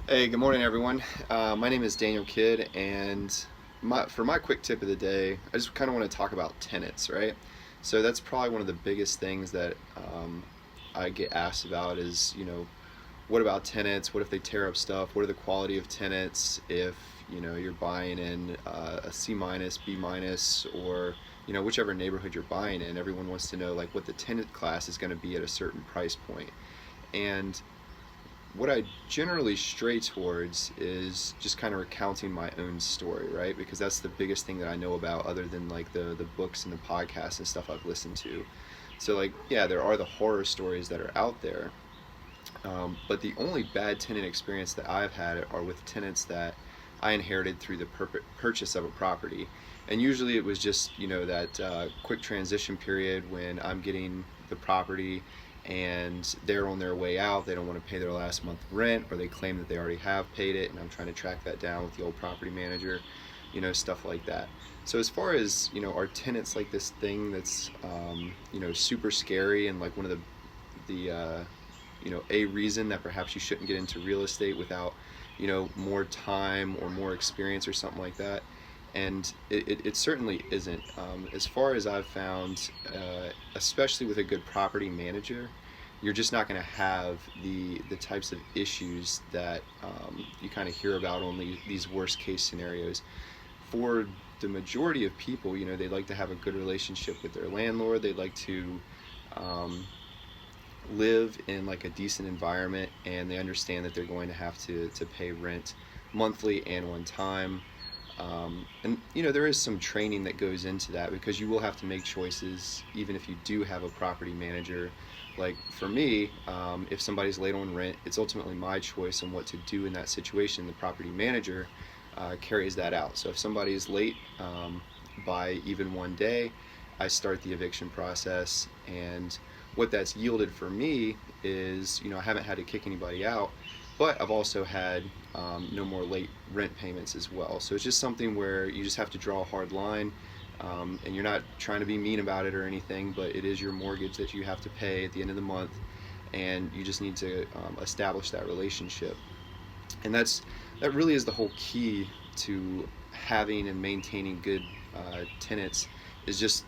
Hey, good morning, everyone. My name is Daniel Kidd, and for my quick tip of the day, I just kind of want to talk about tenants, right? So that's probably one of the biggest things that I get asked about is, what about tenants? What if they tear up stuff? What are the quality of tenants if, you're buying in a C minus, B minus, or, whichever neighborhood you're buying in? Everyone wants to know, like, what the tenant class is going to be at a certain price point. And what I generally stray towards is just kind of recounting my own story, right? Because that's the biggest thing that I know about, other than like the books and the podcasts and stuff I've listened to. So, like, yeah, there are the horror stories that are out there, but the only bad tenant experience that I've had are with tenants that I inherited through the purchase of a property. And usually it was just, that quick transition period when I'm getting the property and they're on their way out. They don't want to pay their last month rent, or they claim that they already have paid it, and I'm trying to track that down with the old property manager, stuff like that. So as far as, are tenants like this thing that's, super scary, and like one of the a reason that perhaps you shouldn't get into real estate without, more time or more experience or something like that? And it certainly isn't. As far as I've found, especially with a good property manager, you're just not going to have the types of issues that you kind of hear about on these worst case scenarios. For the majority of people, they like to have a good relationship with their landlord. They like to um, live in like a decent environment, and they understand that they're going to have to pay rent monthly and on time. And there is some training that goes into that, because you will have to make choices even if you do have a property manager. Like for me, if somebody's late on rent, it's ultimately my choice on what to do in that situation. The property manager carries that out. So if somebody is late by even one day, I start the eviction process. And what that's yielded for me is, I haven't had to kick anybody out, but I've also had no more late rent payments as well. So it's just something where you just have to draw a hard line, and you're not trying to be mean about it or anything, but it is your mortgage that you have to pay at the end of the month, and you just need to establish that relationship. And that really is the whole key to having and maintaining good tenants, is just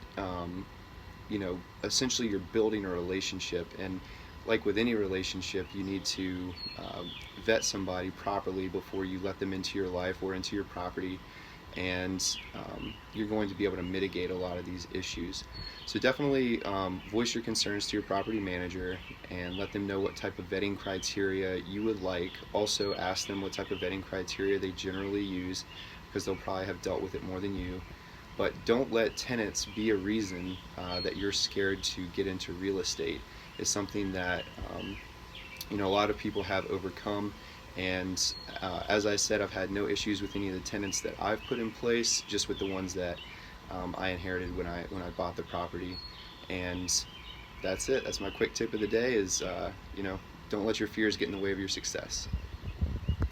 essentially you're building a relationship. And like with any relationship, you need to vet somebody properly before you let them into your life or into your property, and you're going to be able to mitigate a lot of these issues. So definitely voice your concerns to your property manager and let them know what type of vetting criteria you would like. Also ask them what type of vetting criteria they generally use, because they'll probably have dealt with it more than you. But don't let tenants be a reason that you're scared to get into real estate. It's something that a lot of people have overcome. And as I said, I've had no issues with any of the tenants that I've put in place, just with the ones that I inherited when I bought the property. And that's it. That's my quick tip of the day. Is don't let your fears get in the way of your success.